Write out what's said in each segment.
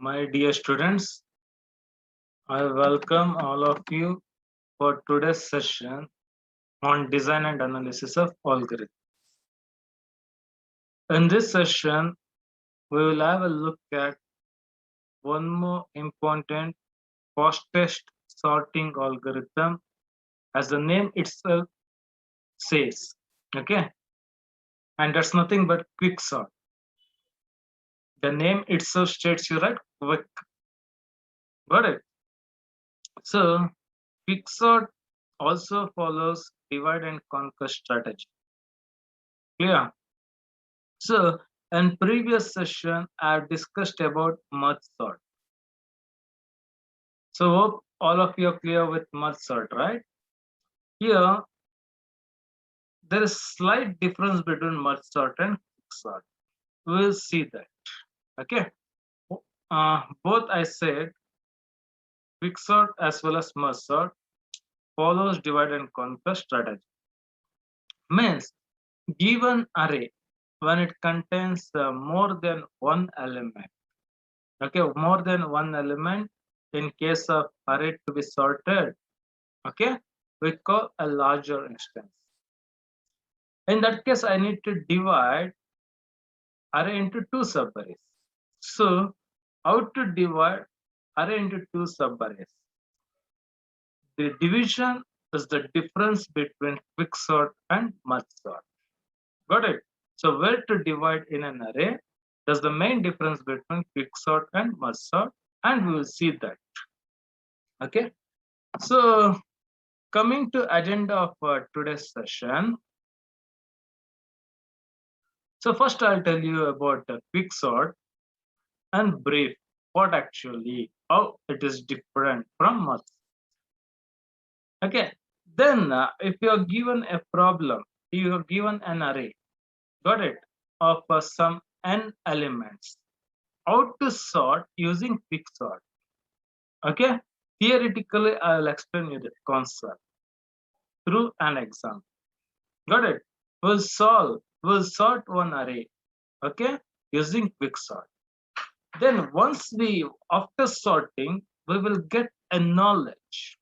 My dear students, I welcome all of you for today's session on design and analysis of algorithms. In this session, we will have a look at one more important fastest sorting algorithm as the name itself says. Okay, and that's nothing but quick sort. The name itself states you right, quick. Got it? So, quick sort also follows divide and conquer strategy. Clear? So, in previous session, I have discussed about merge sort. So, hope all of you are clear with merge sort, right? Here, there is slight difference between merge sort and quick sort. We'll see that. Okay. Both I said, quick sort as well as merge sort follows divide and conquer strategy. Means, given array when it contains more than one element. Okay, more than one element in case of array to be sorted, okay, we call a larger instance. In that case, I need to divide array into two subarrays. So, how to divide array into two subarrays? The division is the difference between quicksort and merge sort. Got it? So, where to divide in an array? That's the main difference between quicksort and merge sort, and we will see that. Okay. So, coming to agenda of today's session. So first I'll tell you about quick sort and brief what actually, how it is different from merge. Okay, then if you are given a problem, you are given an array, got it, of some n elements, how to sort using quick sort. Okay, theoretically I'll explain you the concept through an example. Got it? We'll sort one array, okay, using quick sort. Then once after sorting, we will get a knowledge,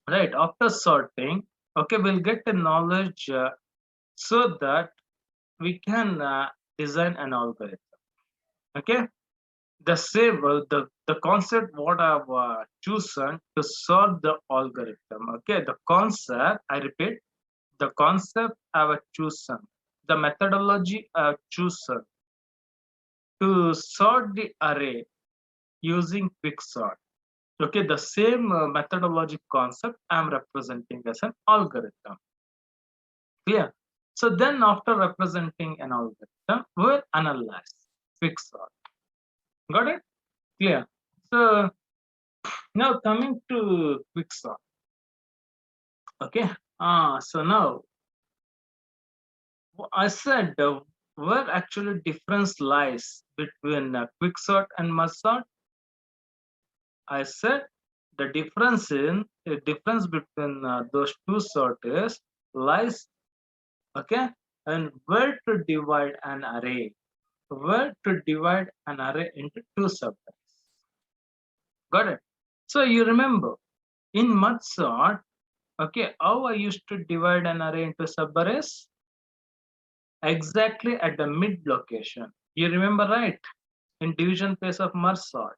right? After sorting, okay, we'll get a knowledge so that we can design an algorithm. Okay, the same the concept what I've chosen to solve the algorithm. Okay, the concept, I repeat, the concept I've chosen, the methodology I've chosen to sort the array using quick sort. Okay, the same methodology concept I'm representing as an algorithm. Clear? So then after representing an algorithm, we'll analyze quick sort. Got it? Clear? So now coming to quick sort. Okay. So now I said where actually difference lies between quick sort and merge sort. I said the difference between those two sorts lies, okay, and where to divide an array, into two subarrays. Got it? So you remember in merge sort, okay, how I used to divide an array into subarrays? Exactly at the mid location. You remember, right? In division phase of merge sort,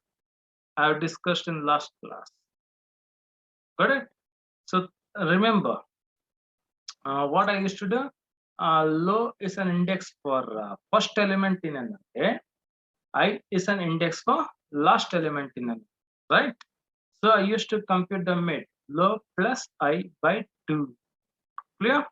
I have discussed in last class. Got it? So remember what I used to do. Low is an index for first element in an array. I is an index for last element in an array, right? So I used to compute the mid, low plus I by 2. Clear?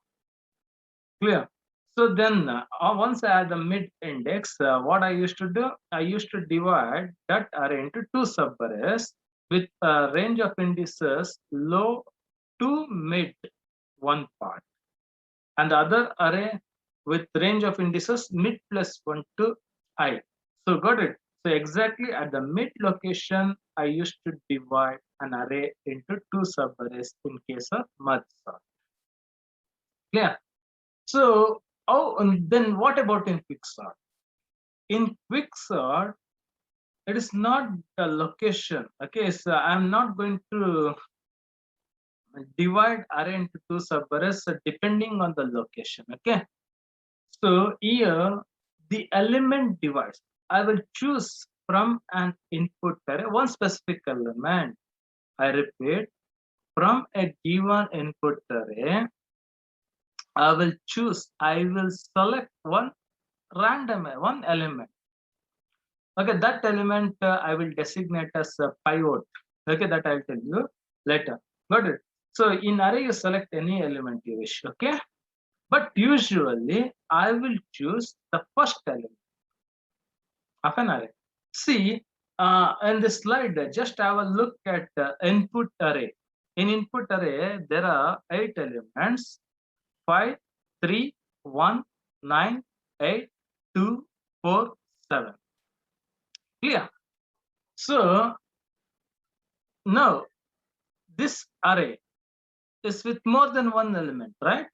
Clear. So then once I had the mid index, what I used to do, I used to divide that array into two subarrays with a range of indices low to mid one part, and the other array with range of indices mid plus 1 to I. So got it? So exactly at the mid location, I used to divide an array into two subarrays in case of merge sort. Clear? So then what about in quick sort? In quick sort, it is not the location. Okay, so I'm not going to divide array into two subarrays depending on the location. Okay, so here the element divides. I will choose from an input array one specific element. I repeat, from a given input array, I will choose, I will select one one element. Okay, that element I will designate as a pivot. Okay, that I'll tell you later. Got it? So in array, you select any element you wish. Okay, but usually I will choose the first element of an array. See, in this slide, just have a look at the input array. In input array, there are 8 elements: 5, 3, 1, 9, 8, 2, 4, 7. Clear? So now this array is with more than one element, right?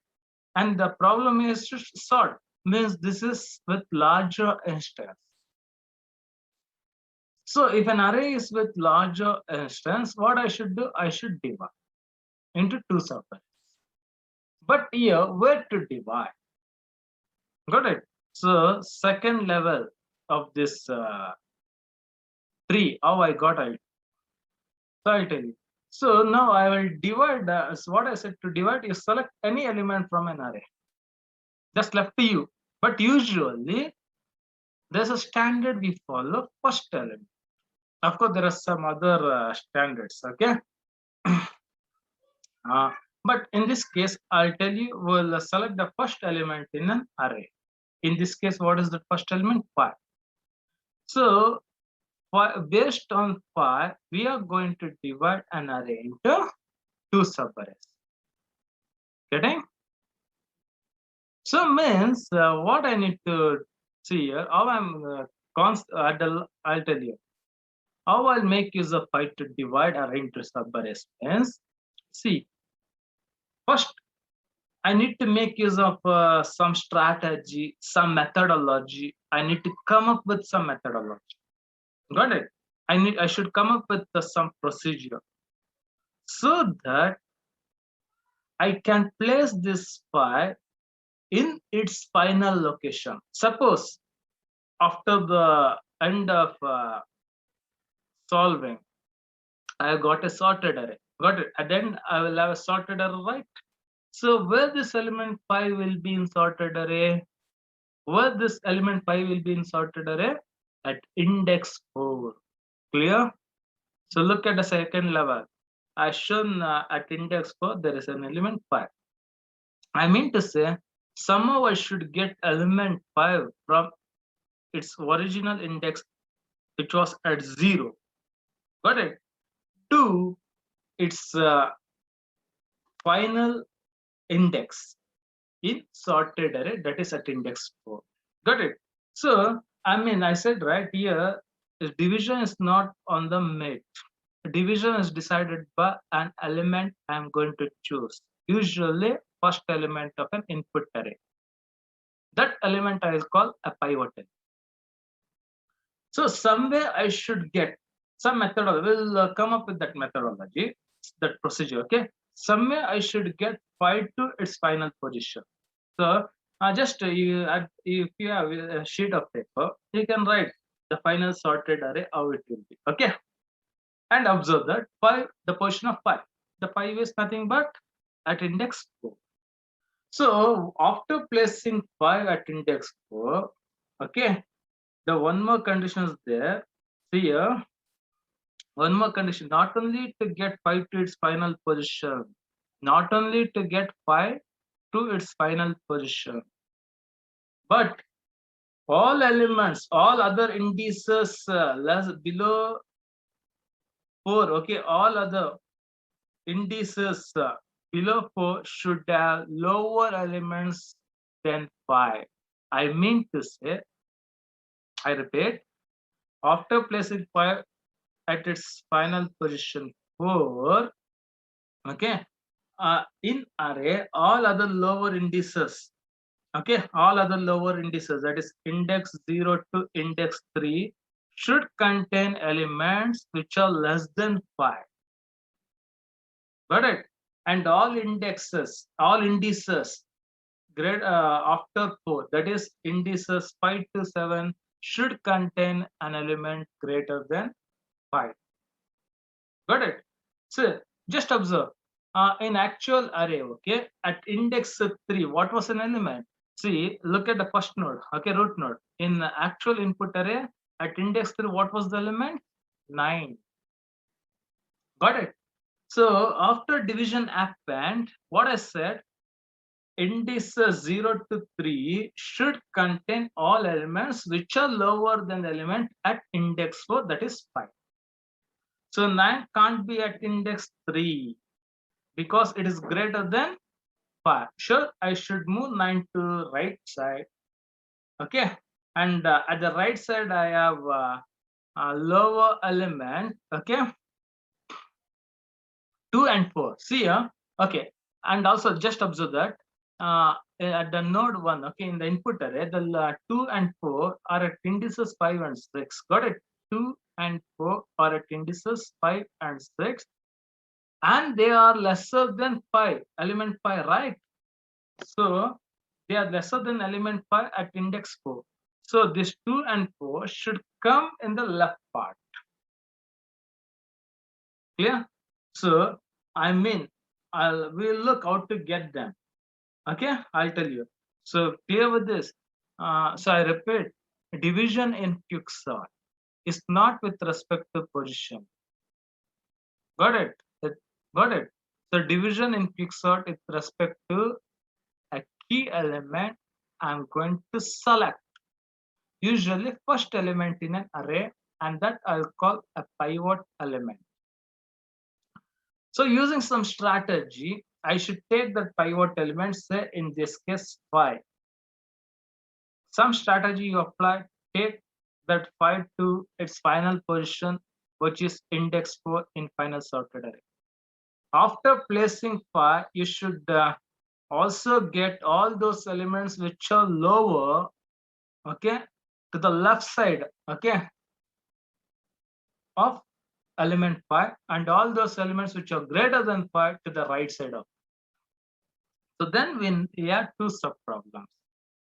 And the problem is to sort, means this is with larger instance. So if an array is with larger instance, what I should do? I should divide into two subarrays. But here, where to divide? Got it? So second level of this tree, how I got it. So I'll tell you. So now I will divide, so what I said to divide is select any element from an array. Just left to you. But usually there's a standard we follow, first element. Of course, there are some other standards, okay? But in this case, I'll tell you, we'll select the first element in an array. In this case, what is the first element? 5. So based on 5, we are going to divide an array into two subarrays. Getting? So means what I need to see here, how I'm I'll tell you. How I'll make use of 5 to divide array into subarrays means, see, first I need to make use of some strategy, some methodology. I need to come up with some methodology. Got it? I should come up with some procedure so that I can place this file in its final location. Suppose after the end of solving, I have got a sorted array. Got it? And then I will have a sorted array, right? So where this element 5 will be in sorted array? Where this element 5 will be in sorted array? At index 4. Clear? So look at the second level. As shown at index 4, there is an element 5. I mean to say, somehow I should get element 5 from its original index, which was at 0. Got it? To its final index in sorted array, that is at index 4. Got it? So, I mean, I said right here, division is not on the mate. Division is decided by an element I'm going to choose. Usually, first element of an input array. That element I will call a pivot element. So somewhere I should get some methodology. We'll come up with that methodology, that procedure. Okay. Somewhere I should get 5 to its final position. So just if you have a sheet of paper, you can write the final sorted array how it will be. Okay. And observe that 5, the position of 5. The 5 is nothing but at index 4. So after placing 5 at index 4, okay, the one more condition is there. See here, one more condition, not only to get 5 to its final position, not only to get 5 to its final position, but all elements, all other indices less below 4, okay, all other indices below 4 should have lower elements than 5. I mean to say, I repeat, after placing 5 at its final position 4, okay, in array, all other lower indices, okay, all other lower indices, that is index 0 to index 3, should contain elements which are less than 5. Got it? And all indices grade after 4, that is indices 5 to 7, should contain an element greater than 5. Got it? So just observe. In actual array, okay, at index 3, what was an element? See, look at the first node, okay, root node. In actual input array, at index 3, what was the element? 9. Got it? So after division append, what I said, indices 0 to 3 should contain all elements which are lower than the element at index 4, that is 5. So 9 can't be at index 3 because it is greater than 5. Sure, I should move 9 to right side. Okay. And at the right side, I have a lower element. Okay. 2 and 4. See here. Okay. And also just observe that at the node 1, okay, in the input array, the 2 and 4 are at indices 5 and 6. Got it? 2 and 4 are at indices 5 and 6. And they are lesser than 5, element 5, right? So they are lesser than element 5 at index 4. So this 2 and 4 should come in the left part. Clear? So I mean, we'll look how to get them. Okay, I'll tell you. So clear with this. So I repeat, division in quicksort is not with respect to position. Got it? Got it. So division in quicksort with respect to a key element I'm going to select. Usually first element in an array, and that I'll call a pivot element. So using some strategy, I should take that pivot element, say in this case 5. Some strategy you apply, take that 5 to its final position, which is index 4 in final sorted array. After placing 5, you should also get all those elements which are lower, okay, to the left side, okay, of element 5, and all those elements which are greater than 5 to the right side of. So then we have two subproblems.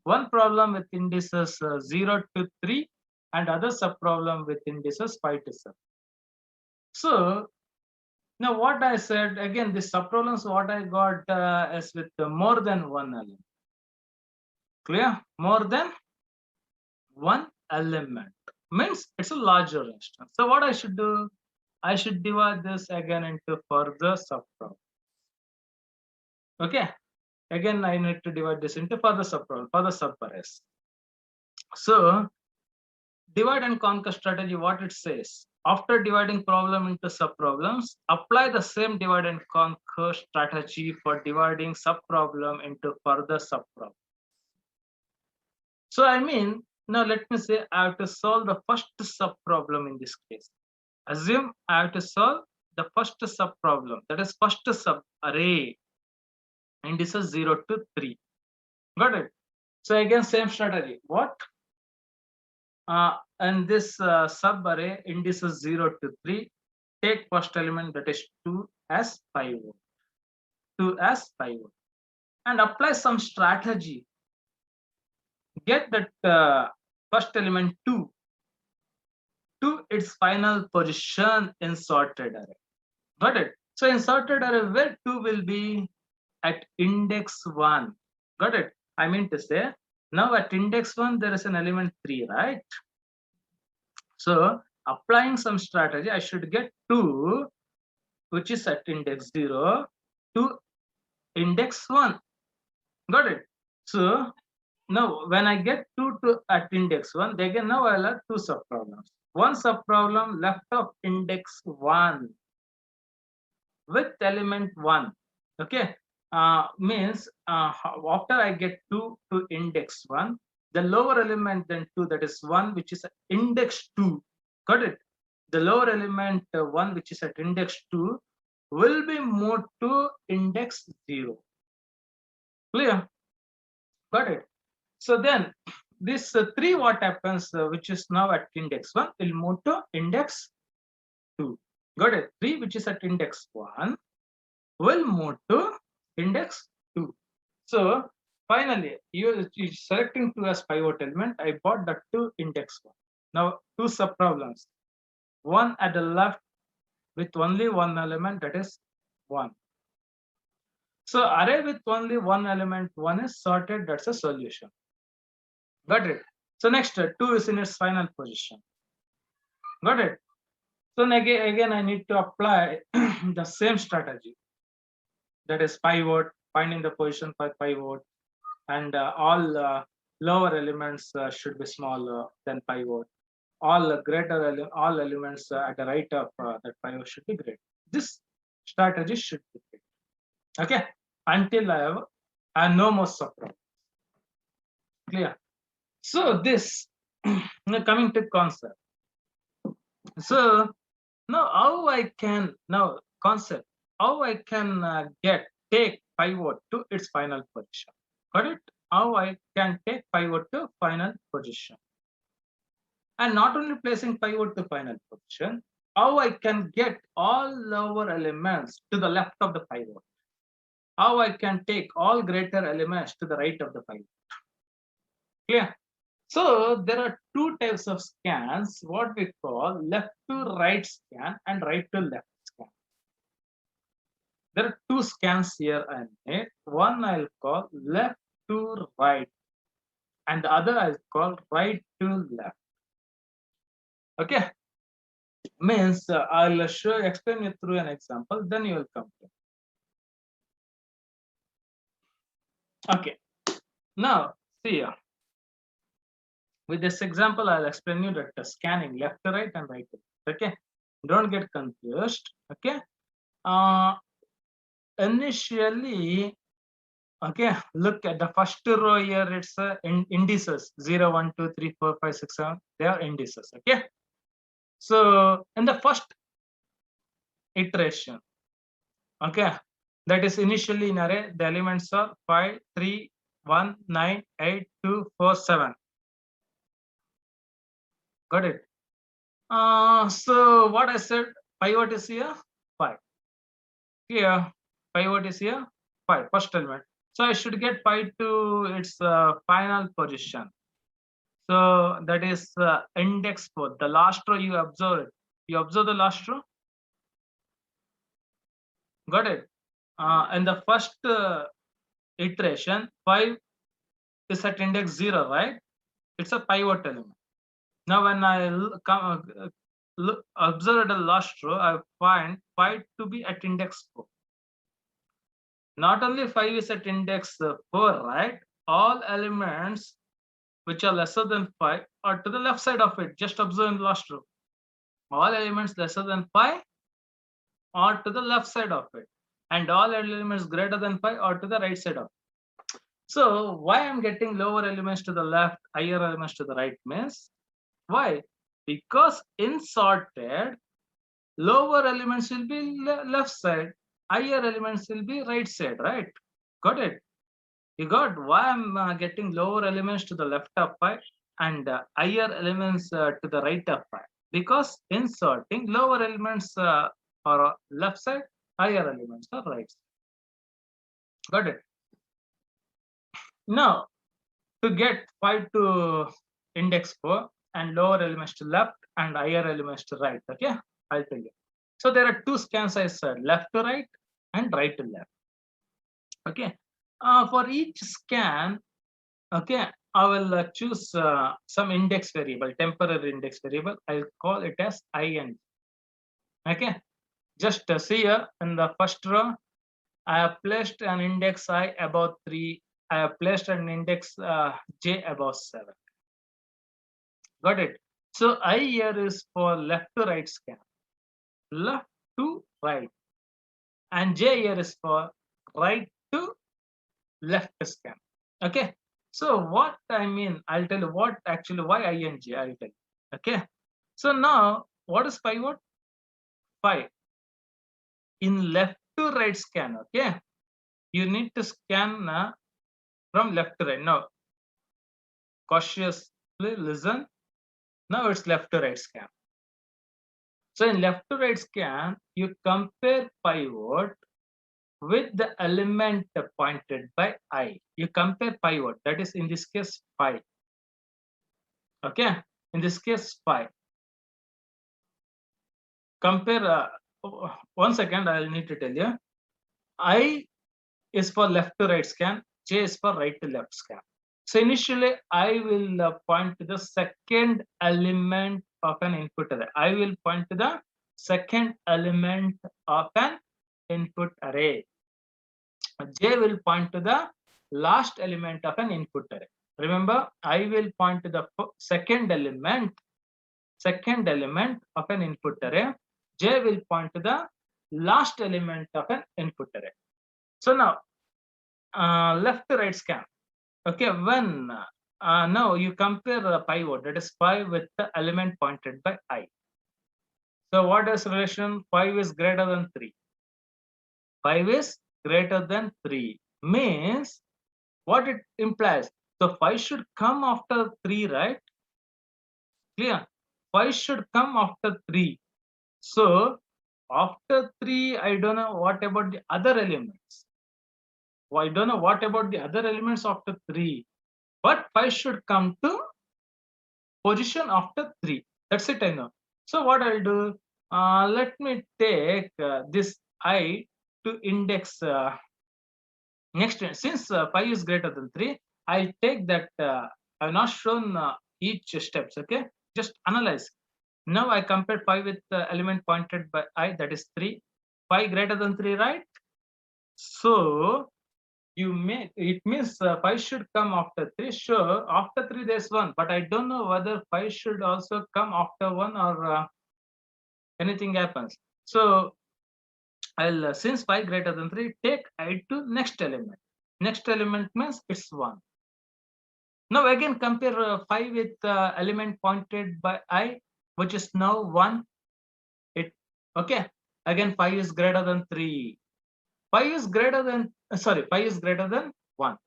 One problem with indices 0 to 3 and other subproblem with indices 5 to 7. So now what I said, again, this subproblems what I got is with more than one element. Clear? More than one element means it's a larger instance. So what I should do, I should divide this again into further subproblems. Okay, again I need to divide this into further subproblems, further subarrays. So divide and conquer strategy, what it says, after dividing problem into subproblems, apply the same divide and conquer strategy for dividing subproblem into further subproblems. So I mean, now let me say I have to solve the first subproblem in this case. Assume I have to solve the first subproblem, that is first subarray, indices 0 to 3. Got it? So again, same strategy. What? And this subarray indices 0 to 3, take first element, that is 2 as pivot. 2 as pivot. And apply some strategy. Get that first element 2 to its final position in sorted array. Got it? So in sorted array, where 2 will be? At index 1. Got it? I mean to say, now at index 1, there is an element 3, right? So applying some strategy, I should get 2, which is at index 0, to index 1. Got it? So now when I get 2 to at index 1, again now I'll have two subproblems. One subproblem left of index 1 with element 1. Okay. Means after I get 2 to index 1, the lower element than 2, that is 1, which is at index 2. Got it? The lower element 1, which is at index 2, will be moved to index 0. Clear? Got it? So then this 3 what happens, which is now at index 1 will move to index 2. Got it? 3 which is at index 1 will move to index 2. So finally, you selecting 2 as pivot element. I bought the 2 index 1. Now 2 subproblems. One at the left with only one element, that is 1. So array with only one element 1 is sorted. That's a solution. Got it? So next 2 is in its final position. Got it? So again I need to apply the same strategy. That is pivot, finding the position for pivot, and all lower elements should be smaller than pivot. All all elements at the right of that pivot should be great. This strategy should be great. Okay, until I have no more subproblems. Clear? So this now coming to concept. So now how I can now concept how I can take pivot to its final position. Got it? How I can take pivot to final position. And not only placing pivot to final position, how I can get all lower elements to the left of the pivot. How I can take all greater elements to the right of the pivot. Clear? So there are 2 types of scans, what we call left to right scan and right to left scan. There are 2 scans here I made. One I'll call left to right and the other I'll call right to left. Okay, means I'll explain you through an example, then you will come to. Okay, now see here. With this example, I'll explain you that scanning left to right and right to left. Okay, don't get confused. Okay, initially, okay, look at the first row here. It's indices 0, 1, 2, 3, 4, 5, 6, 7. They are indices. Okay, so in the first iteration, okay, that is initially in array, the elements are 5, 3, 1, 9, 8, 2, 4, 7. Got it? So what I said, pivot is here 5. Here, pivot is here 5, first element. So I should get 5 to its final position. So that is index 4. The last row you observe it. You observe the last row. Got it? In the first iteration, 5 is at index 0, right? It's a pivot element. Now when I observe the last row, I find 5 to be at index 4. Not only 5 is at index 4, right? All elements which are lesser than 5 are to the left side of it. Just observe in the last row. All elements lesser than 5 are to the left side of it. And all elements greater than 5 are to the right side of it. So why I'm getting lower elements to the left, higher elements to the right means, why? Because in sorted, lower elements will be left side, higher elements will be right side, right? Got it? You got why I'm getting lower elements to the left of 5 and higher elements to the right of 5. Because in sorting, lower elements are left side, higher elements are right side. Got it? Now, to get 5 to index 4 and lower elements to left and higher elements to right, okay? I'll tell you. So there are 2 scans I said, left to right and right to left. Okay. For each scan, okay, I will choose some index variable, temporary index variable. I'll call it as ing. Okay. Just see here in the first row, I have placed an index I above 3. I have placed an index j above 7. Got it? So I here is for left to right scan. Left to right. And j here is for right to left scan. Okay. So what I mean, I'll tell you what actually why ing, I'll tell you. Okay. So now what is pivot? 5. In left to right scan, okay, you need to scan from left to right. Now Cautiously listen. Now it's left to right scan. So in left to right scan, you compare pivot with the element pointed by I. You compare pivot, that is in this case 5. Okay, in this case 5. Compare, 1 second, I'll need to tell you. I is for left to right scan, J is for right to left scan. So initially, I will point to the second element of an input array. I will point to the second element of an input array. J will point to the last element of an input array. Remember, I will point to the second element of an input array. J will point to the last element of an input array. So now, left to right scan. Okay, when now you compare the pivot, that is 5 with the element pointed by I. So what is relation? 5 is greater than 3. 5 is greater than 3 means what it implies. So 5 should come after 3, right? Clear? 5 should come after 3. So after 3, I don't know what about the other elements. I don't know what about the other elements after 3. But 5 should come to position after 3. That's it, I know. So what I'll do, let me take this I to index next. Since 5 is greater than 3, I'll take that. I've not shown each steps. Okay, just analyze. Now I compared 5 with the element pointed by I, that is 3. 5 greater than 3, right? So you make it means 5 should come after 3. Sure, after 3 there's 1, but I don't know whether 5 should also come after 1 or anything happens. So I'll since 5 greater than 3, take I to next element. Next element means it's 1. Now again compare 5 with element pointed by I, which is now 1. It okay. Again 5 is greater than 3. 5 is greater than 5 is greater than 1.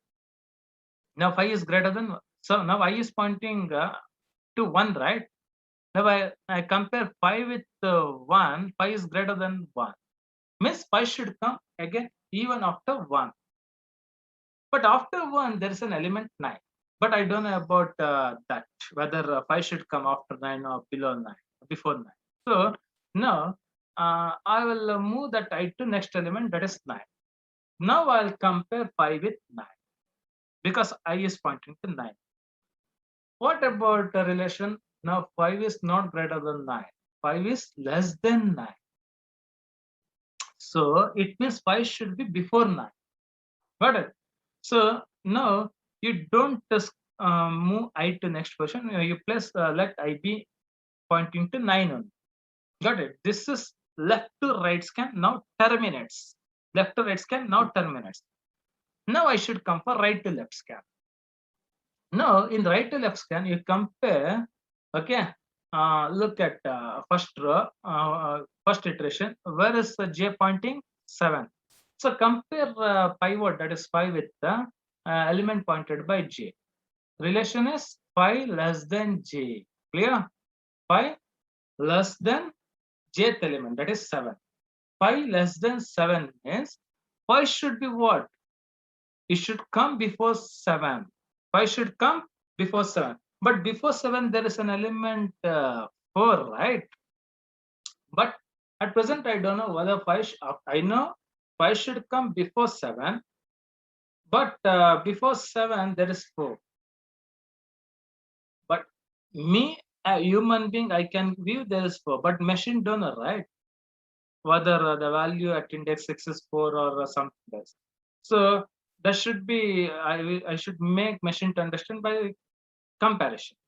Now 5 is greater than 1. So now I is pointing to 1, right? Now I compare 5 with 1. 5 is greater than 1. Means 5 should come again even after 1. But after 1, there is an element 9. But I don't know about that, whether 5 should come after 9 or below 9, before 9. So now I will move that I to next element, that is 9. Now I'll compare 5 with 9 because I is pointing to 9. What about the relation? Now 5 is not greater than 9. 5 is less than 9. So it means 5 should be before 9. Got it? So now you don't just move I to next position. You place let I be pointing to 9 only. Got it? This is left to right scan now terminates. Left to right scan now terminates. Now I should come for right to left scan. Now in right to left scan, you compare. Okay, look at first row, first iteration. Where is the J pointing? 7. So compare pivot, that is 5 with the element pointed by J. Relation is 5 less than J. Clear? 5 less than Jth element, that is 7. 5 less than 7 means 5 should be what? It should come before 7. 5 should come before 7. But before 7, there is an element 4, right? But at present, I don't know whether 5, I know 5 should come before 7. But before 7, there is 4. But me, a human being, I can view there is 4. But machine don't know, right? Whether the value at index 6 is 4 or something else. So that should be, I should make machine to understand by comparison.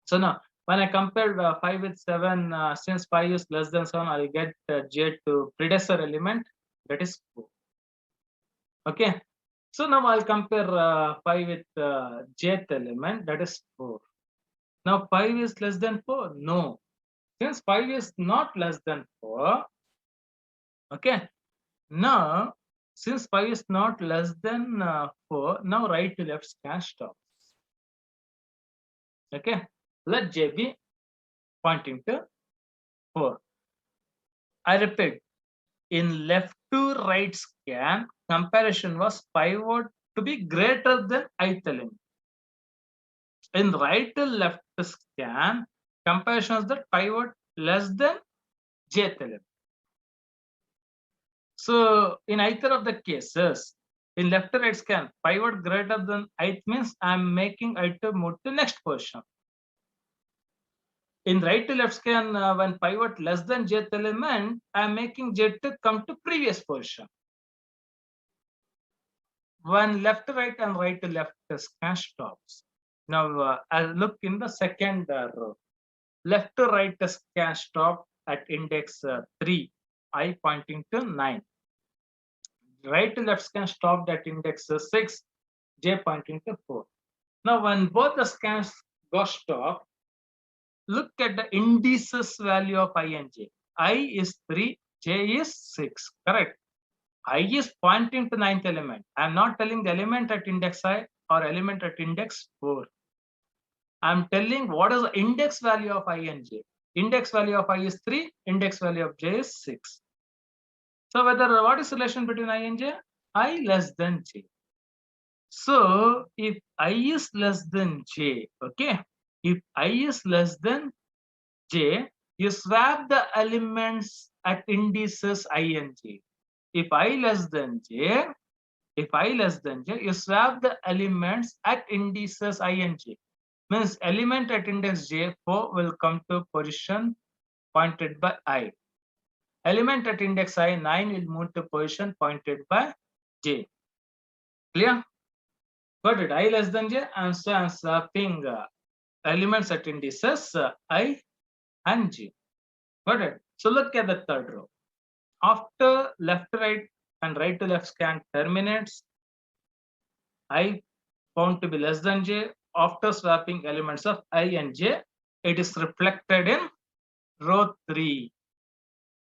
So now when I compare 5 with 7, since 5 is less than 7, I'll get J to predecessor element, that is 4. Okay. So now I'll compare 5 with Jth element, that is 4. Now 5 is less than 4? No. Since 5 is not less than 4, okay. Now, since 5 is not less than 4, now right to left scan stops. Okay, let j be pointing to 4. I repeat, in left to right scan, comparison was pivot to be greater than ith element. In right to left scan, comparison is the pivot less than jth element. So in either of the cases, in left to right scan, pivot greater than ith means I'm making ith to move to next position. In right to left scan, when pivot less than jth element, I'm making j to come to previous position. When left to right and right to left scan stops. Now I'll look in the second row. Left to right scan stop at index 3, I pointing to 9. Right to left scan stopped at index 6, j pointing to 4. Now when both the scans go stop, look at the indices value of I and j. I is 3, j is 6, correct? I is pointing to ninth element. I am not telling the element at index I or element at index 4. I am telling what is the index value of I and j. Index value of I is 3, index value of j is 6. So whether what is the relation between I and j? I less than j. So if I is less than j, okay, if I is less than j, you swap the elements at indices I and j. If I less than j, you swap the elements at indices I and j. Means element at index j4 will come to position pointed by I. Element at index I9 will move to position pointed by j. Clear? Got it? I less than j, and so I'm swapping elements at indices I and j. Got it? So look at the third row. After left to right and right to left scan terminates, I found to be less than j. After swapping elements of I and j, it is reflected in row 3.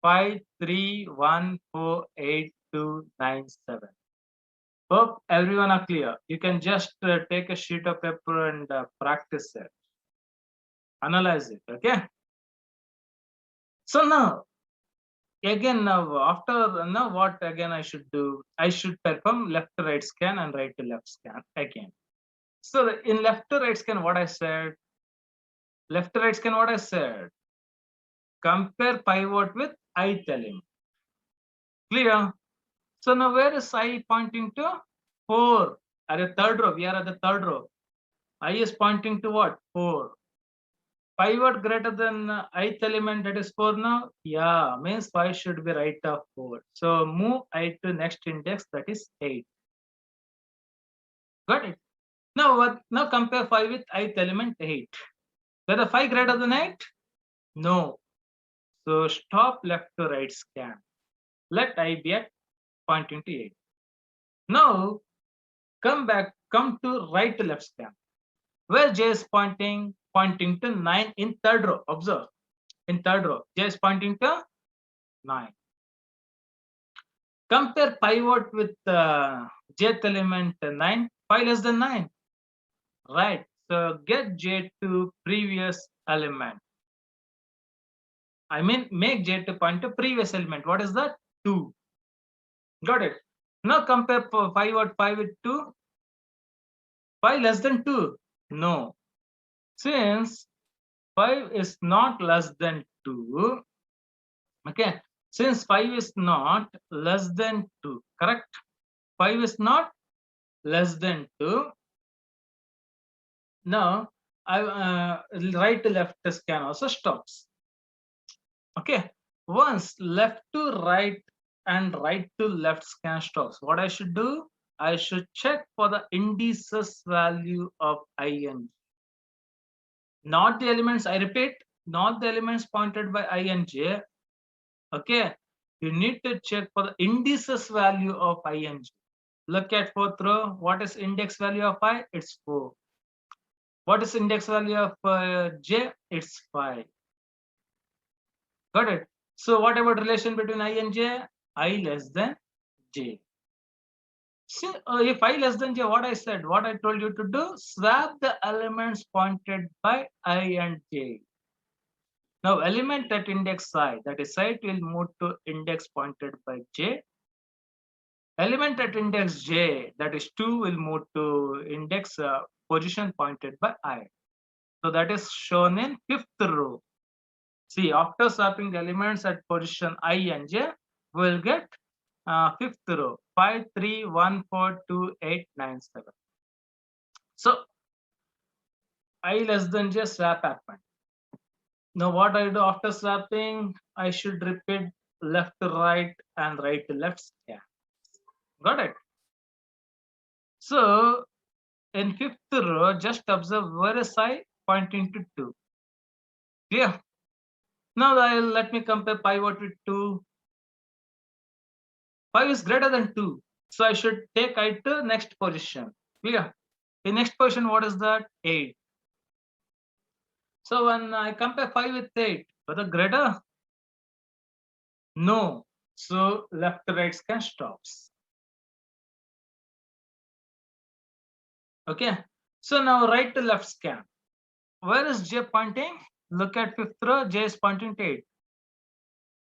5, 3, 1, 4, 8, 2, 9, 7. Hope everyone are clear. You can just take a sheet of paper and practice it. Analyze it, okay? So now, again, now what again I should do? I should perform left to right scan and right to left scan again. So in left to right scan, what I said? Left to right scan, what I said? Compare pivot with ith element. Clear? So now where is I pointing to? 4. At the third row, we are at the third row. I is pointing to what? 4. Pivot greater than ith element, that is 4 now? Yeah, means 5 should be right of 4. So move I to next index, that is 8. Got it? Now what? Now compare 5 with ith element 8. Whether 5 greater than 8? No. So stop left to right scan. Let I be at pointing to 8. Now come to right to left scan. Where j is pointing to 9 in third row. Observe. In third row, j is pointing to 9. Compare pivot with jth element 9, 5 less than 9. Right. So get j to previous element. I mean, make j to point to previous element. What is that? 2. Got it. Now compare pivot 5 with 2. 5 less than 2. No. Since 5 is not less than 2. Okay. Since 5 is not less than 2. Correct? 5 is not less than 2. Now, right to left scan also stops. Okay. Once left to right and right to left scan stops, what I should do? I should check for the indices value of I and j. Not the elements, I repeat, not the elements pointed by I and j. Okay. You need to check for the indices value of I and j. Look at fourth row. What is index value of I? It's 4. What is index value of j? It's 5. Got it? So what about relation between I and j? I less than j. See, if I less than j, what I said, what I told you to do, swap the elements pointed by I and j. Now element at index I, that is it will move to index pointed by j. Element at index j, that is 2, will move to index position pointed by I. So that is shown in fifth row. See, after swapping the elements at position I and j, we will get fifth row 5, 3, 1, 4, 2, 8, 9, 7. So I less than j swap happened. Now what I do after swapping, I should repeat left to right and right to left scan. Got it? So in fifth row, just observe where is I pointing to 2. Clear? Now let me compare pivot with 2. 5 is greater than 2. So I should take I to next position. Clear? The next position, what is that? 8. So when I compare 5 with 8, whether greater? No. So left to right scan stops. Okay. So now right to left scan. Where is j pointing? Look at fifth row, j is pointing to 8.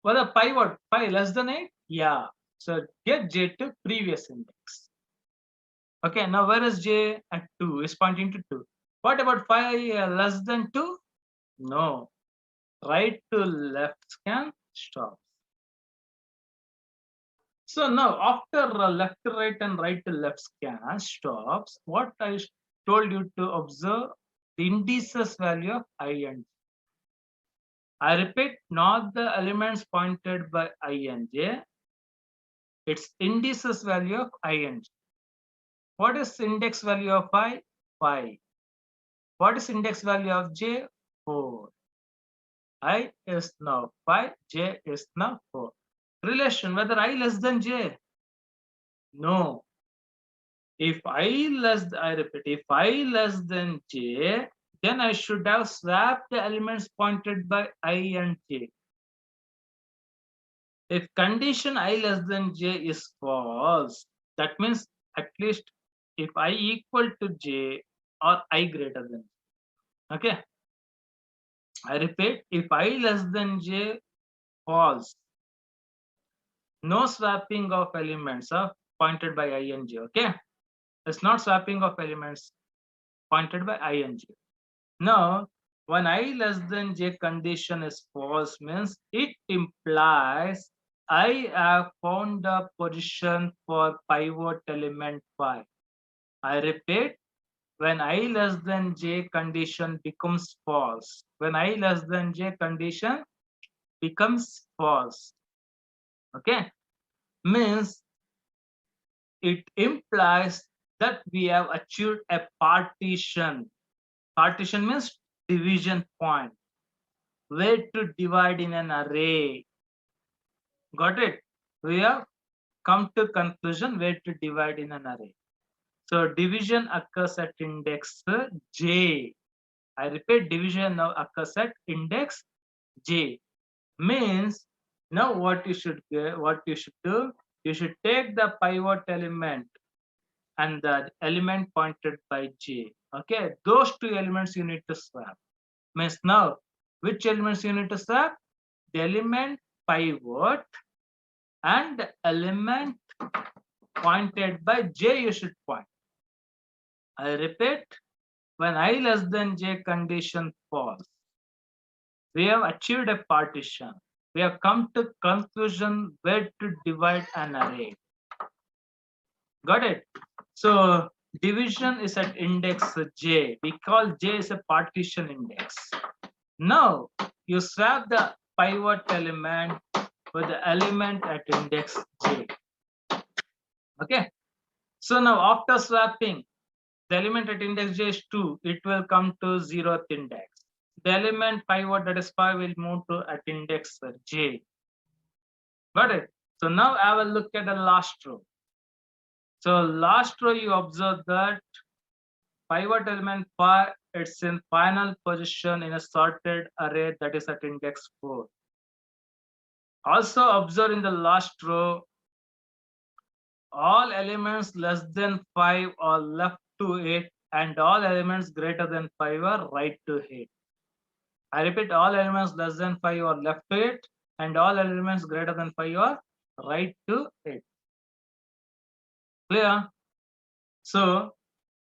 Whether pivot 5 less than 8? Yeah. So get j to previous index. Okay, now where is j at 2? Is pointing to 2. What about 5 less than 2? No. Right to left scan stops. So now after left to right and right to left scan stops, what I told you to observe the indices value of I and j. I repeat, not the elements pointed by I and j, its indices value of I and j. What is index value of I? 5. What is index value of j? 4. I is now 5, j is now 4. Relation, whether I less than j? No. If I repeat, if I less than j, then I should have swapped the elements pointed by I and j. If condition I less than j is false, that means at least if I equal to j or I greater than j. Okay. I repeat, if I less than j false, no swapping of elements of pointed by I and j. Okay. It's not swapping of elements pointed by I and j. Now, when I less than j condition is false means it implies I have found a position for pivot element 5. I repeat, when I less than j condition becomes false, when I less than j condition becomes false, okay, means it implies that we have achieved a partition. Partition means division point, way to divide in an array. Got it? We have come to conclusion where to divide in an array. So division occurs at index j. I repeat, division now occurs at index j. Means now what you should do, you should take the pivot element and the element pointed by j. Okay, those two elements you need to swap. Means now which elements you need to swap? The element pivot and the element pointed by j you should point. I repeat, when I less than j condition false, we have achieved a partition. We have come to conclusion where to divide an array. Got it? So division is at index j. We call j is a partition index. Now you swap the pivot element with the element at index j. Okay. So now after swapping, the element at index j is 2. It will come to 0th index. The element pivot, that is 5, will move to at index j. Got it? So now I will look at the last row. So last row you observe that pivot element 5, it's in final position in a sorted array that is at index 4. Also observe in the last row, all elements less than 5 are left to it, and all elements greater than 5 are right to it. I repeat, all elements less than 5 are left to it, and all elements greater than 5 are right to it. Clear? So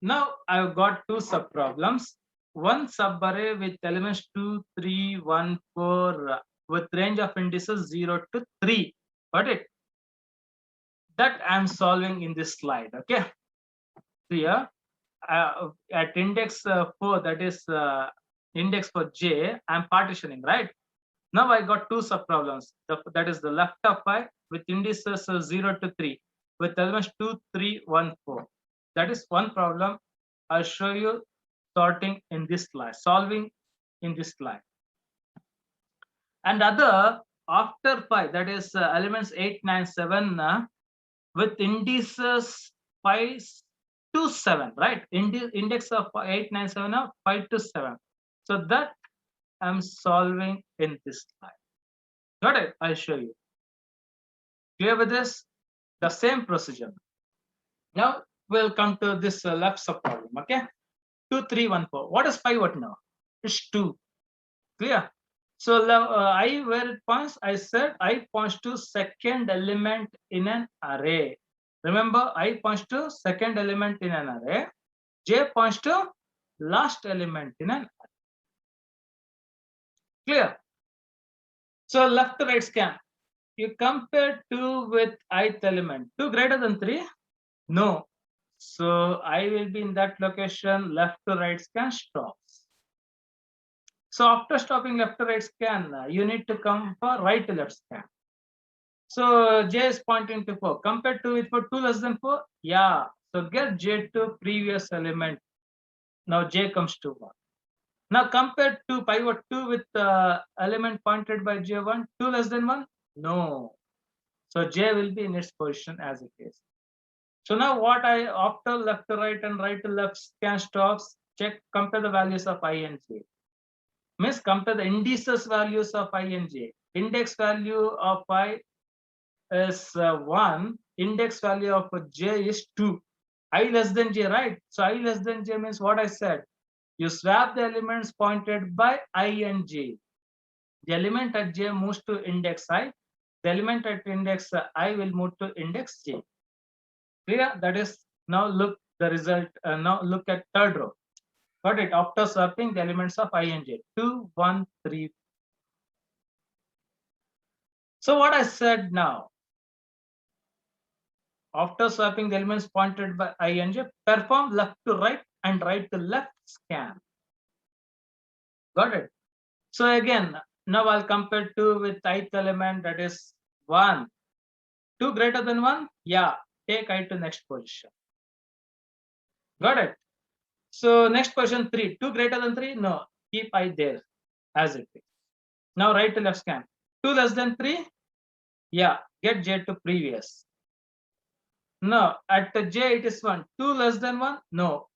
now I've got two subproblems. One subarray with elements 2, 3, 1, 4 with range of indices 0 to 3. Got it? That I'm solving in this slide. Okay. Here at index 4, that is index for J, I'm partitioning, right? Now I got two subproblems. That is the left of 5 with indices 0 to 3 with elements 2, 3, 1, 4. That is one problem. I'll show you sorting in this slide, solving in this slide. And other after 5, that is elements 8, 9, 7 with indices 5 to 7, right? Index of 8, 9, 7 are 5 to 7. So that I'm solving in this slide. Got it? I'll show you. Clear with this? The same procedure. Now we'll come to this left subproblem. Okay, 2, 3, 1, 4. What is pivot now? It's 2. Clear? So I where it points, I said I points to second element in an array. Remember, I points to second element in an array. J points to last element in an array. Clear? So left to right scan. You compare 2 with ith element. 2 greater than 3? No. So I will be in that location. Left to right scan stops. So after stopping left to right scan, you need to come for right to left scan. So J is pointing to 4. Compare 2 with 4, 2 less than 4? Yeah. So get J to previous element. Now J comes to 1. Now compare to pivot 2 with element pointed by J1, 2 less than 1? No. So J will be in its position as it is. So now what after left to right and right to left scan stops, check, compare the values of I and J. Means compare the indices values of I and J. Index value of I is 1, index value of J is 2. I less than J, right? So I less than J means what I said. You swap the elements pointed by I and J. The element at J moves to index I. The element at index I will move to index J. Clear? That is, now look the result. Now look at third row. Got it? After swapping the elements of I and J. 2, 1, 3. So what I said now, after swapping the elements pointed by I and J, perform left to right and right to left scan. Got it? So again, now I'll compare 2 with ith element, that is 1. 2 greater than 1? Yeah, take I to next position. Got it? So next position 3. 2 greater than 3? No, keep I there as it is. Now right to left scan. 2 less than 3? Yeah, get J to previous. No, at J it is 1. 2 less than 1? No.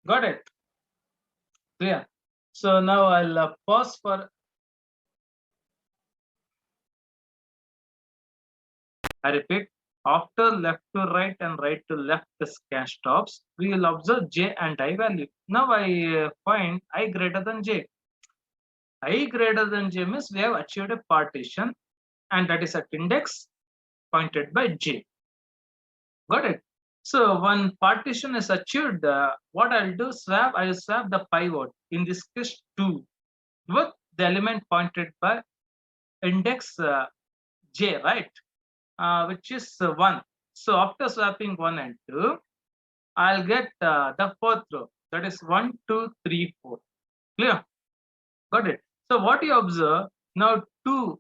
Got it? Clear? So now I'll pause for. I repeat, after left to right and right to left the scan stops, we will observe J and I value. Now I find I greater than J. I greater than J means we have achieved a partition, and that is at index pointed by J. Got it? So when partition is achieved, what I'll do, I will swap the pivot, in this case 2, with the element pointed by index J, right? Which is 1. So after swapping 1 and 2, I'll get the fourth row, that is 1, 2, 3, 4. Clear? Got it? So what you observe, now 2,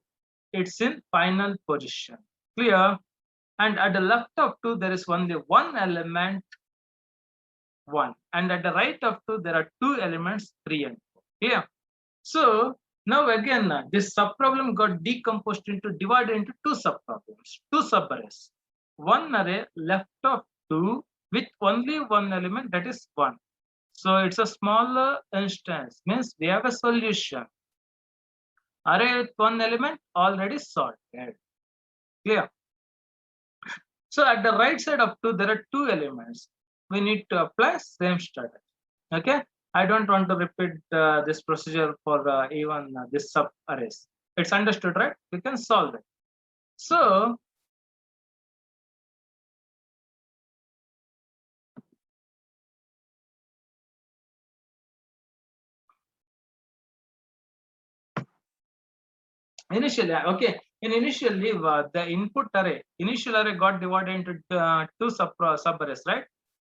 it's in final position. Clear? And at the left of 2, there is only one element, 1. And at the right of 2, there are 2 elements, 3 and 4. Clear? So now again, this subproblem got decomposed into, divided into 2 subproblems, 2 subarrays. One array left of 2 with only one element, that is 1. So it's a smaller instance, means we have a solution. Array with one element already sorted. Clear? So at the right side of 2, there are 2 elements. We need to apply same strategy. Okay. I don't want to repeat this procedure for even this sub arrays. It's understood, right? We can solve it. So initially, okay, in initially the input array, initial array got divided into 2 sub arrays, right?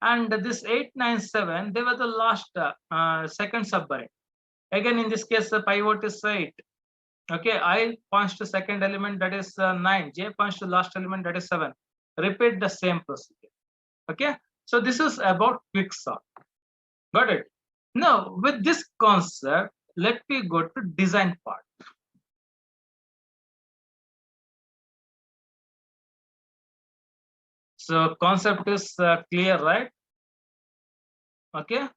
And this 897, they were the last second sub array. Again, in this case, the pivot is 8. Okay, I points to second element, that is 9. J points to last element, that is 7. Repeat the same procedure. Okay, so this is about quicksort. Got it? Now, with this concept, let me go to design part. So concept is clear, right? Okay.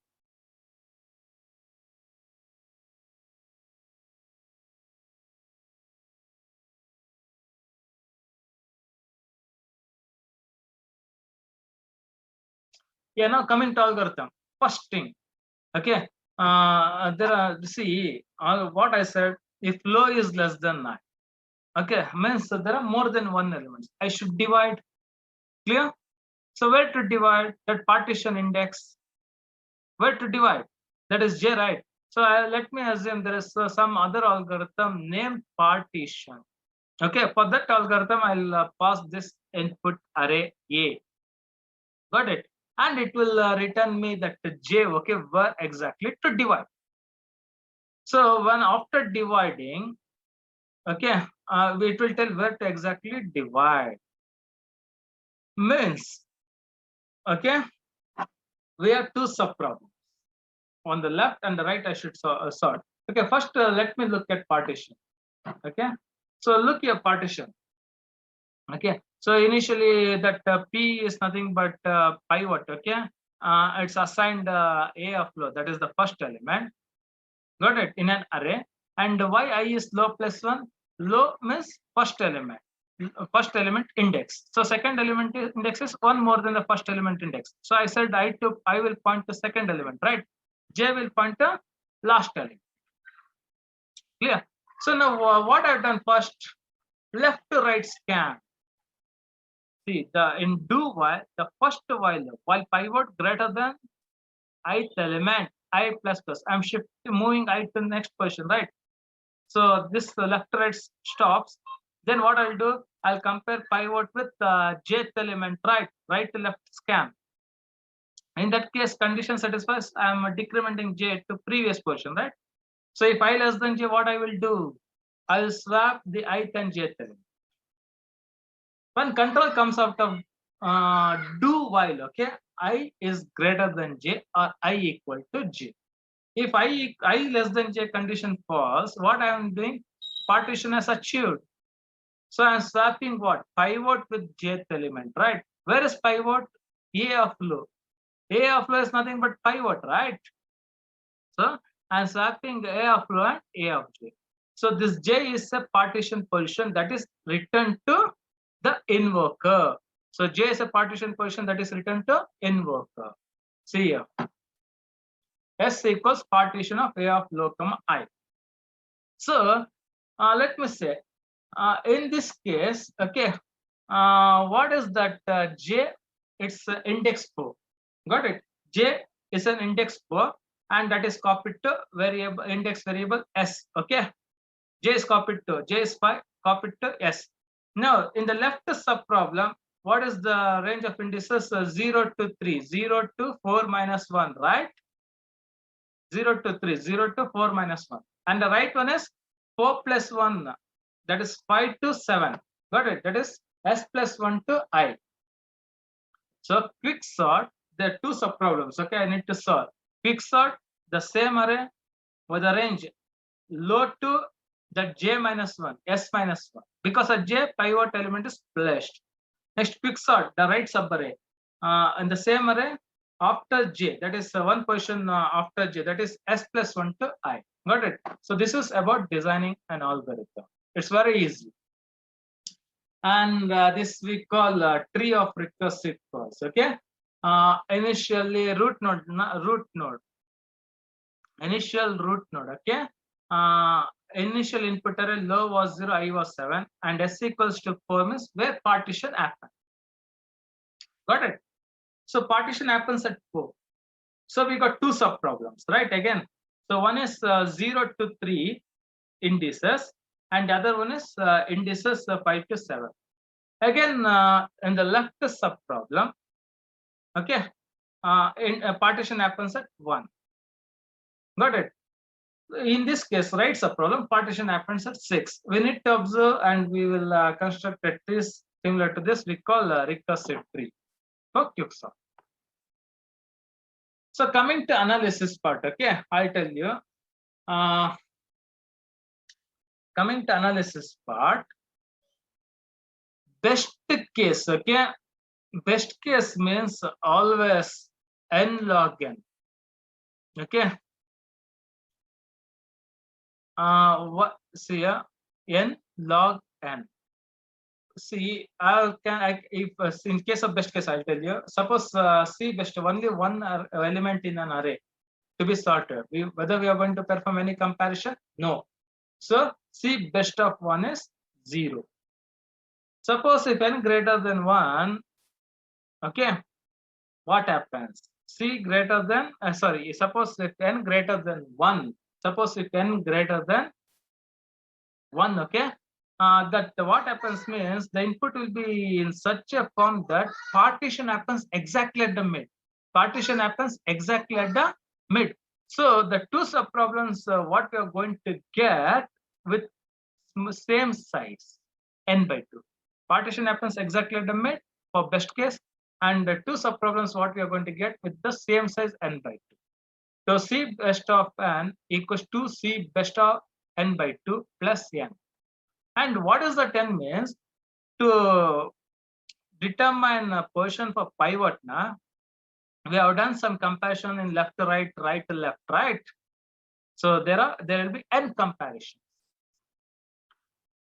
Yeah, now coming to algorithm. First thing, okay. There are, see, what I said, if low is less than 9, okay, means there are more than one element. I should divide. Clear? So where to divide? That partition index. Where to divide? That is J, right? So let me assume there is some other algorithm named partition. Okay, for that algorithm, I'll pass this input array A. Got it? And it will return me that J, okay, where exactly to divide. So when after dividing, okay, it will tell where to exactly divide. Means, okay, we have 2 subproblems. On the left and the right, I should sort. Okay, first let me look at partition. Okay, so look here, partition. Okay, so initially that P is nothing but pivot. Okay, it's assigned A of low, that is the first element. Got it? In an array. And why I is low plus 1? Low means first element index. So second element index is 1 more than the first element index. So I said I will point to second element, right? J will point to last element. Clear? So now what I've done first, left to right scan. See, in do while, the first while pivot greater than ith element, I plus plus. I'm moving I to the next position, right? So this left to right stops. Then what I'll do, I'll compare pivot with jth element, right to left scan. In that case, condition satisfies, I'm decrementing j to previous position, right? So if I less than j, what I will do? I'll swap the ith and jth element. When control comes out of do while, okay, I is greater than j or I equal to j. If I less than j condition false, what I am doing? Partition is achieved. So I'm swapping what? Pivot with jth element, right? Where is pivot? A of low. A of low is nothing but pivot, right? So I'm swapping A of low and A of j. So this j is a partition position that is returned to the invoker. So j is a partition position that is returned to invoker. See here. S equals partition of A of low comma I. So let me say, in this case, okay, what is that j? It's index 4. Got it? J is an index 4 and that is copied to variable index variable s. Okay, j is copied to j is 5 copied to s. Now in the left sub problem, what is the range of indices? 0 to 3, 0 to 4 minus 1, right? 0 to 3, 0 to 4 minus 1. And the right one is 4 plus 1, that is 5 to 7. Got it? That is s plus 1 to I. So quick sort, there are 2 subproblems. Okay, I need to solve. Quick sort, the same array with the range low to the j minus 1, s minus 1. Because a j pivot element is placed. Next, quick sort, the right subarray. In the same array, after j, that is one position after j, that is s plus 1 to I. Got it? So this is about designing an algorithm. It's very easy. and this we call tree of recursive calls. Okay, initially root node, initial root node. Okay, initial input array low was 0, I was 7, and s equals to 4 means where partition happens. Got it? So partition happens at 4. So we got two sub problems, right? Again, so one is 0 to 3 indices, and the other one is indices 5 to 7. Again, in the left sub problem, okay, in partition happens at 1. Got it? In this case, right sub problem, partition happens at 6. We need to observe, and we will construct a tree similar to this. We call recursive tree for QSOP. So coming to analysis part, okay, I'll tell you. Coming to analysis part, best case, okay, best case means always n log n. Okay, what see here, n log n. See, if in case of best case, I'll tell you. Suppose C best only one element in an array to be sorted. Whether we are going to perform any comparison, no. So C best of 1 is 0. Suppose if n greater than 1, okay, what happens? C greater than suppose if n greater than 1, suppose if n greater than 1, okay, that what happens means the input will be in such a form that partition happens exactly at the mid. Partition happens exactly at the mid. So the two sub problems what we are going to get with same size n by 2. Partition happens exactly at the mid for best case, and the two sub problems what we are going to get with the same size n by 2. So C best of n equals to C best of n by 2 plus n. And what is the 10 means? To determine a position for pivot, we have done some comparison in left to right, right to left, right. So there will be n comparisons.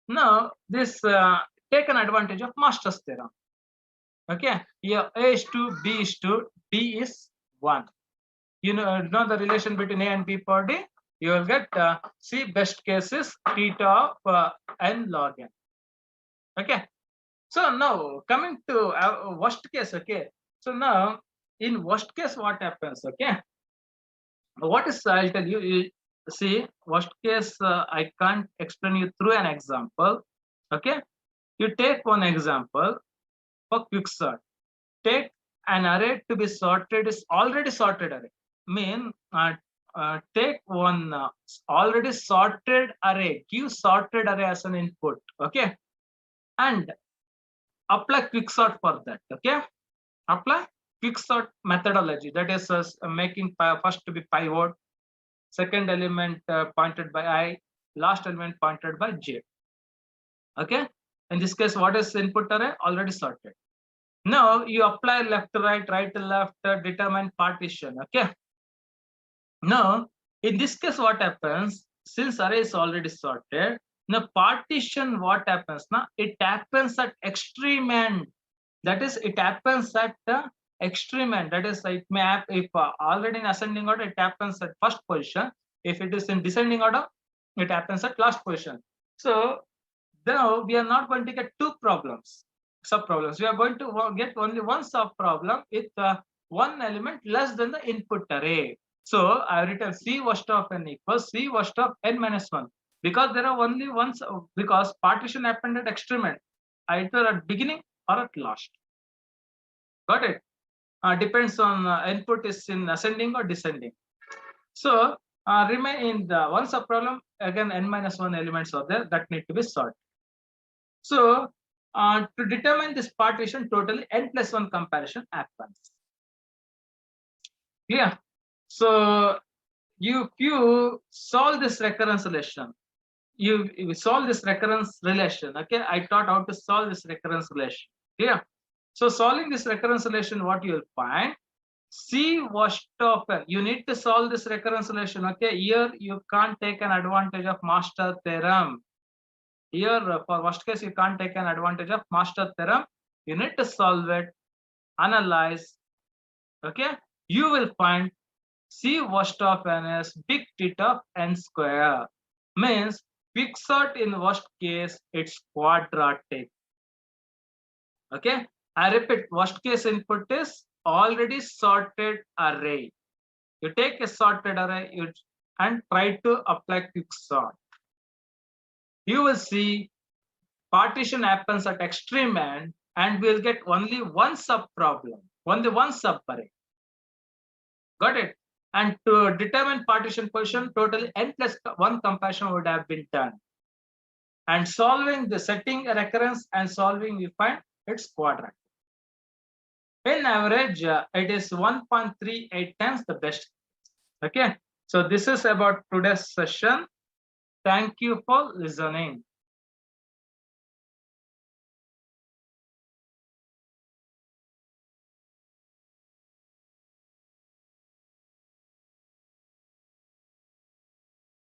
Now this take an advantage of Master's theorem. Okay, here A is 2, B is 2, D is 1. You know the relation between A and B per D. You will get C best case is theta of n log n. Okay, so now coming to worst case. Okay, so now in worst case what happens? Okay, what is, I'll tell you. See, worst case I can't explain you through an example. Okay, you take one example for quicksort. Take an array to be sorted is already sorted array. Mean take one already sorted array, give sorted array as an input, okay, and apply quicksort for that. Okay, apply quicksort methodology, that is making first to be pivot, second element pointed by I, last element pointed by J. Okay, in this case what is input array? Already sorted. Now you apply left to right, right to left, determine partition. Okay, now in this case what happens, since array is already sorted, now partition what happens now, it happens at extreme end. That is, it happens at the extreme end. That is, it may happen if already in ascending order, it happens at first position. If it is in descending order, it happens at last position. So now we are not going to get two problems, sub problems. We are going to get only one sub problem with one element less than the input array. So I have written C worst of n equals C worst of n minus 1, because there are only ones, because partition happened at extreme end, either at beginning or at last. Got it? Depends on input is in ascending or descending. So remain in the one sub problem, again n minus 1 elements are there that need to be sorted. So to determine this partition, totally n plus 1 comparison happens. Yeah. So you solve this recurrence relation, you solve this recurrence relation. Okay, I taught how to solve this recurrence relation. Yeah. So solving this recurrence relation, what you will find, C worst of n. You need to solve this recurrence relation. Okay, here you can't take an advantage of Master theorem. Here, for worst case, you can't take an advantage of master theorem. You need to solve it, analyze. Okay, you will find C worst of n is big theta of n square. Means Quicksort in worst case, it's quadratic. Okay, I repeat, worst case input is already sorted array. You take a sorted array and try to apply quicksort. You will see partition happens at extreme end and we'll get only one sub problem, only one sub array. Got it? And to determine partition position, totally n plus one comparison would have been done. And solving the setting a recurrence and solving, we find it's quadratic. In average, it is 1.38 times the best. Okay, so this is about today's session. Thank you for listening.